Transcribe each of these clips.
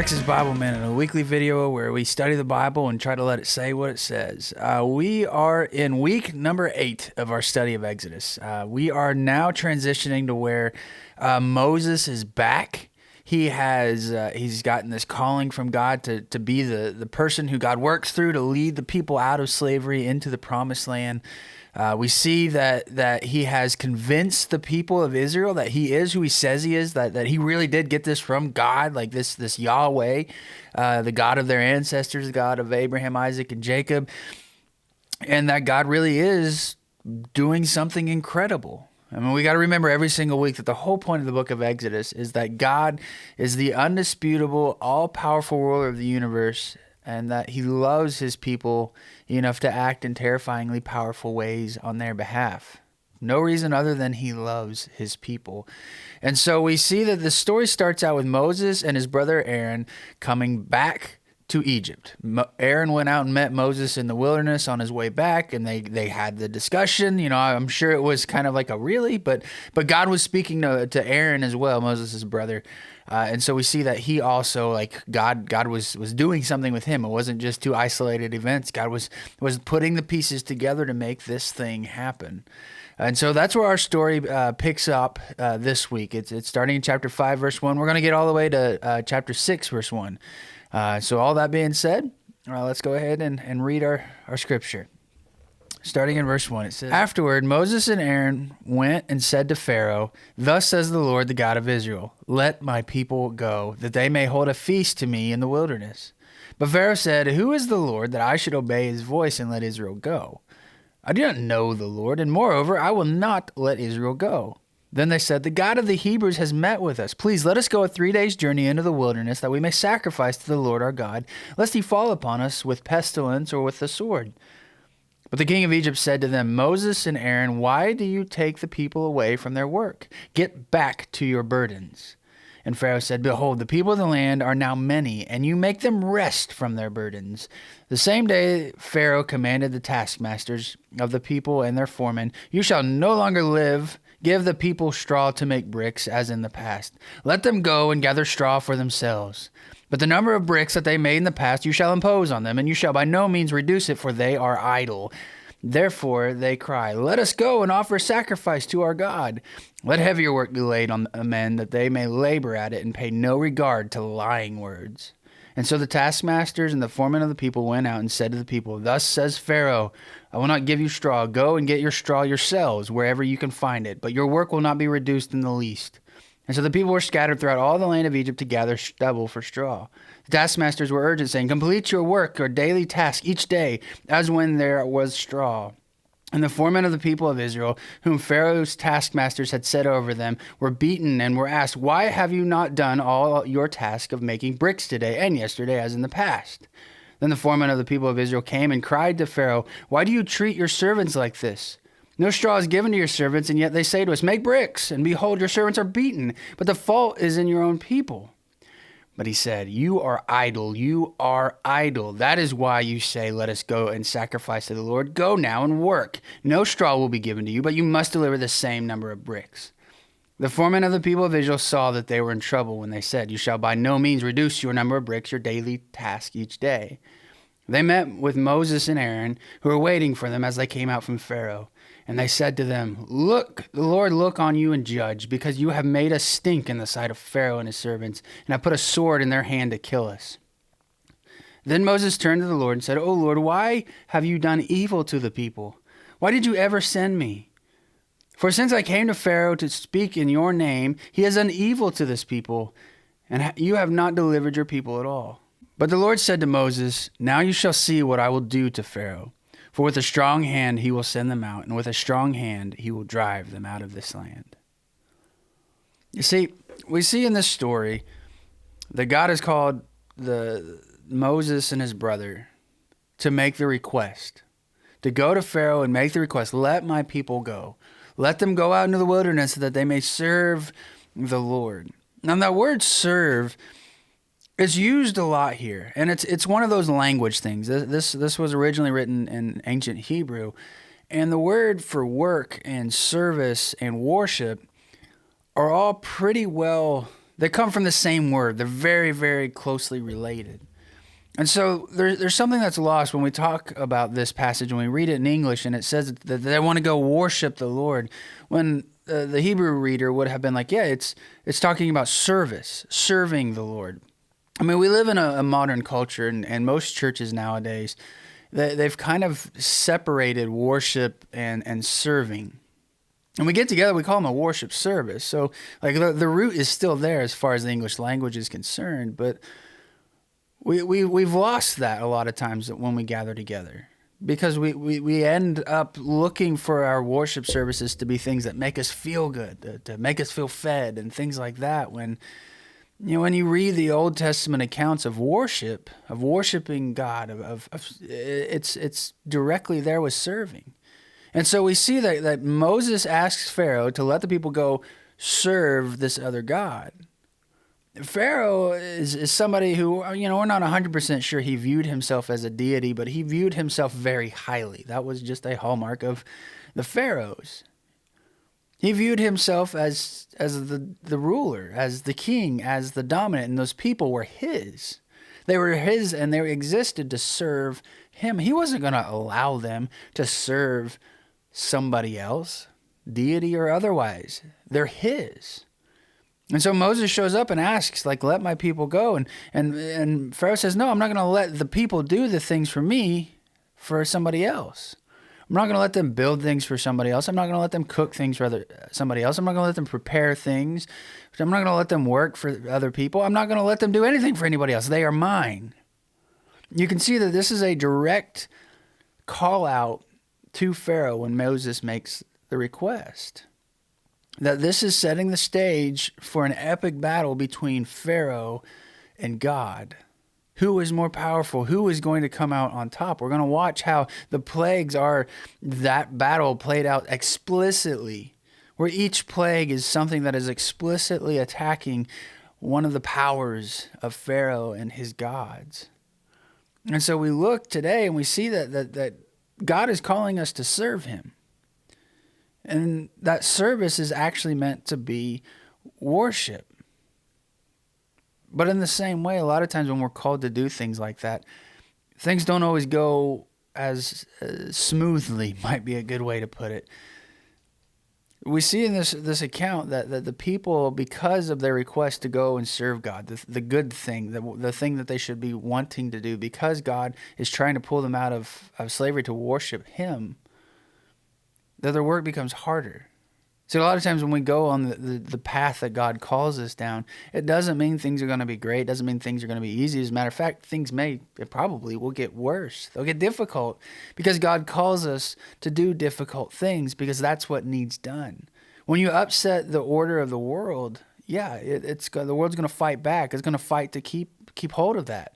Texas Bible Minute, a weekly video where we study the Bible and try to let it say what it says. We are in week number 8 of our study of Exodus. We are now transitioning to where Moses is back. He's gotten this calling from God to be the person who God works through to lead the people out of slavery into the promised land. We see that he has convinced the people of Israel that he is who he says he is, that he really did get this from God, like this Yahweh, the God of their ancestors, the God of Abraham, Isaac, and Jacob, and that God really is doing something incredible. I mean, we got to remember every single week that the whole point of the book of Exodus is that God is the undisputable, all-powerful ruler of the universe, and that he loves his people enough to act in terrifyingly powerful ways on their behalf. No reason other than he loves his people. And so we see that the story starts out with Moses and his brother Aaron coming back to Egypt. Aaron went out and met Moses in the wilderness on his way back, and they had the discussion. You know, I'm sure it was kind of like a really, but God was speaking to Aaron as well, Moses' brother. And so we see that he also, like God was doing something with him. It wasn't just two isolated events. God was putting the pieces together to make this thing happen. And so that's where our story picks up this week. It's starting in chapter 5, verse 1. We're going to get all the way to chapter 6, verse 1. So all that being said, let's go ahead and read our scripture. Starting in verse 1, it says, "Afterward, Moses and Aaron went and said to Pharaoh, 'Thus says the Lord, the God of Israel, let my people go, that they may hold a feast to me in the wilderness.' But Pharaoh said, 'Who is the Lord, that I should obey his voice and let Israel go? I do not know the Lord, and moreover, I will not let Israel go.' Then they said, 'The God of the Hebrews has met with us. Please let us go a 3 days' journey into the wilderness, that we may sacrifice to the Lord our God, lest he fall upon us with pestilence or with the sword.' But the king of Egypt said to them, 'Moses and Aaron, why do you take the people away from their work? Get back to your burdens.' And Pharaoh said, 'Behold, the people of the land are now many, and you make them rest from their burdens.' The same day Pharaoh commanded the taskmasters of the people and their foremen, 'You shall no longer give the people straw to make bricks, as in the past. Let them go and gather straw for themselves. But the number of bricks that they made in the past you shall impose on them, and you shall by no means reduce it, for they are idle. Therefore they cry, let us go and offer sacrifice to our God. Let heavier work be laid on the men, that they may labor at it and pay no regard to lying words.' And so the taskmasters and the foremen of the people went out and said to the people, 'Thus says Pharaoh, I will not give you straw. Go and get your straw yourselves, wherever you can find it, but your work will not be reduced in the least.' And so the people were scattered throughout all the land of Egypt to gather stubble for straw. The taskmasters were urgent, saying, 'Complete your work or daily task each day, as when there was straw.' And the foremen of the people of Israel, whom Pharaoh's taskmasters had set over them, were beaten and were asked, 'Why have you not done all your task of making bricks today and yesterday as in the past?' Then the foreman of the people of Israel came and cried to Pharaoh, 'Why do you treat your servants like this? No straw is given to your servants, and yet they say to us, make bricks, and behold, your servants are beaten, but the fault is in your own people.' But he said, 'You are idle, you are idle. That is why you say, let us go and sacrifice to the Lord. Go now and work. No straw will be given to you, but you must deliver the same number of bricks.' The foremen of the people of Israel saw that they were in trouble when they said, 'You shall by no means reduce your number of bricks, your daily task each day.' They met with Moses and Aaron, who were waiting for them as they came out from Pharaoh. And they said to them, 'Look, the Lord look on you and judge, because you have made us stink in the sight of Pharaoh and his servants, and have put a sword in their hand to kill us.' Then Moses turned to the Lord and said, 'O Lord, why have you done evil to the people? Why did you ever send me? For since I came to Pharaoh to speak in your name, he has done evil to this people, and you have not delivered your people at all.' But the Lord said to Moses, 'Now you shall see what I will do to Pharaoh. For with a strong hand he will send them out, and with a strong hand he will drive them out of this land.'" You see, we see in this story that God has called Moses and his brother to make the request, to go to Pharaoh and make the request, let my people go. Let them go out into the wilderness so that they may serve the Lord. Now that word serve is used a lot here, and it's one of those language things. This was originally written in ancient Hebrew, and the word for work and service and worship are all pretty well They come from the same word. They're very, very closely related. And so there's something that's lost when we talk about this passage, when we read it in English, and it says that they want to go worship the Lord. When the Hebrew reader would have been like, yeah, it's talking about service, serving the Lord. I mean, we live in a modern culture, and most churches nowadays, they've kind of separated worship and serving. And we get together, we call them a worship service. So like the root is still there as far as the English language is concerned, but we've lost that a lot of times when we gather together, because we end up looking for our worship services to be things that make us feel good, to make us feel fed and things like that. When you read the Old Testament accounts of worship, of worshiping God, it's directly there with serving. And so we see that Moses asks Pharaoh to let the people go serve this other god. Pharaoh is somebody who, we're not 100% sure he viewed himself as a deity, but he viewed himself very highly. That was just a hallmark of the pharaohs. He viewed himself as the ruler, as the king, as the dominant, and those people were his. They were his, and they existed to serve him. He wasn't going to allow them to serve somebody else, deity or otherwise. They're his. And so Moses shows up and asks, like, let my people go. And Pharaoh says, no, I'm not going to let the people do the things for me for somebody else. I'm not going to let them build things for somebody else. I'm not going to let them cook things for somebody else. I'm not going to let them prepare things. I'm not going to let them work for other people. I'm not going to let them do anything for anybody else. They are mine. You can see that this is a direct call out to Pharaoh when Moses makes the request. That this is setting the stage for an epic battle between Pharaoh and God. Who is more powerful? Who is going to come out on top? We're going to watch how the plagues are that battle played out explicitly, where each plague is something that is explicitly attacking one of the powers of Pharaoh and his gods. And so we look today and we see that God is calling us to serve him. And that service is actually meant to be worship. But in the same way, a lot of times when we're called to do things like that, things don't always go as smoothly, might be a good way to put it. We see in this account that the people, because of their request to go and serve God, the good thing, the thing that they should be wanting to do, because God is trying to pull them out of slavery to worship him, that their work becomes harder. So a lot of times when we go on the path that God calls us down, it doesn't mean things are going to be great. It doesn't mean things are going to be easy. As a matter of fact, it probably will get worse. They'll get difficult because God calls us to do difficult things because that's what needs done. When you upset the order of the world, the world's going to fight back. It's going to fight to keep hold of that.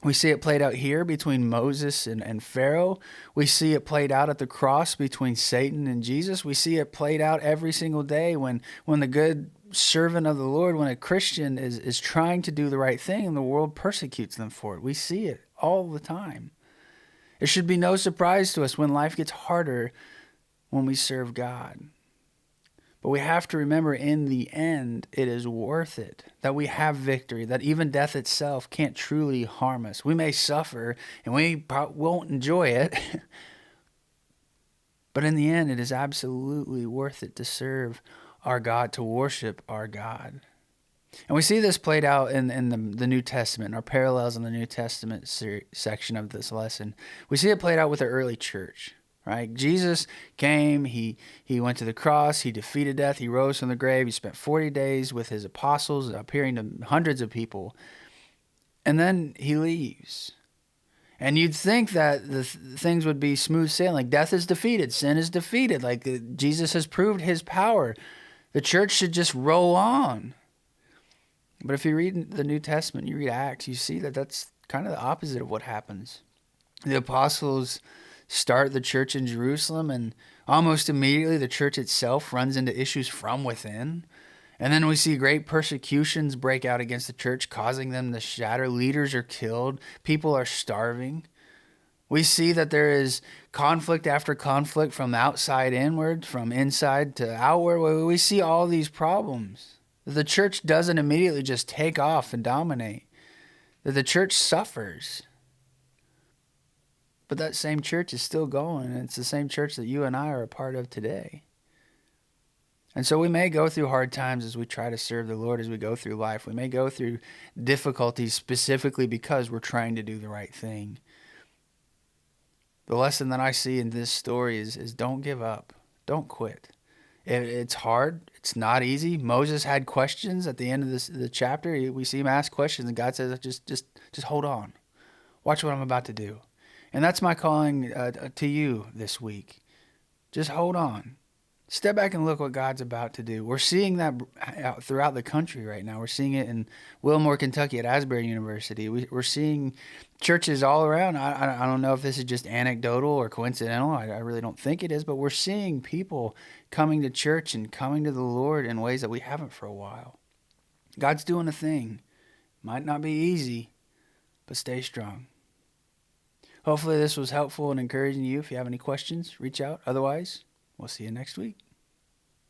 We see it played out here between Moses and Pharaoh. We see it played out at the cross between Satan and Jesus. We see it played out every single day when the good servant of the Lord, when a Christian is trying to do the right thing and the world persecutes them for it. We see it all the time. It should be no surprise to us when life gets harder when we serve God. But we have to remember in the end, it is worth it, that we have victory, that even death itself can't truly harm us. We may suffer and we won't enjoy it, but in the end, it is absolutely worth it to serve our God, to worship our God. And we see this played out in the New Testament, our parallels in the New Testament section of this lesson. We see it played out with the early church. Right? Jesus came, he went to the cross, he defeated death, he rose from the grave, he spent 40 days with his apostles, appearing to hundreds of people, and then he leaves. And you'd think that things would be smooth sailing, like death is defeated, sin is defeated, like Jesus has proved his power. The church should just roll on. But if you read the New Testament, you read Acts, you see that that's kind of the opposite of what happens. The apostles start the church in Jerusalem, and almost immediately the church itself runs into issues from within. And then we see great persecutions break out against the church, causing them to shatter. Leaders are killed. People are starving. We see that there is conflict after conflict from outside inward, from inside to outward. We see all these problems. That the church doesn't immediately just take off and dominate. That the church suffers. But that same church is still going, and it's the same church that you and I are a part of today. And so we may go through hard times as we try to serve the Lord as we go through life. We may go through difficulties specifically because we're trying to do the right thing. The lesson that I see in this story is don't give up. Don't quit. It's hard. It's not easy. Moses had questions at the end of the chapter. We see him ask questions, and God says, just hold on. Watch what I'm about to do. And that's my calling to you this week. Just hold on. Step back and look what God's about to do. We're seeing that throughout the country right now. We're seeing it in Wilmore, Kentucky at Asbury University. We're seeing churches all around. I don't know if this is just anecdotal or coincidental. I really don't think it is, but we're seeing people coming to church and coming to the Lord in ways that we haven't for a while. God's doing a thing. Might not be easy, but stay strong. Hopefully this was helpful and encouraging you. If you have any questions, reach out. Otherwise, we'll see you next week.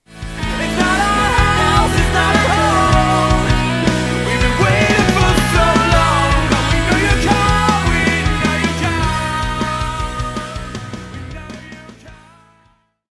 It's not a house, it's not a home.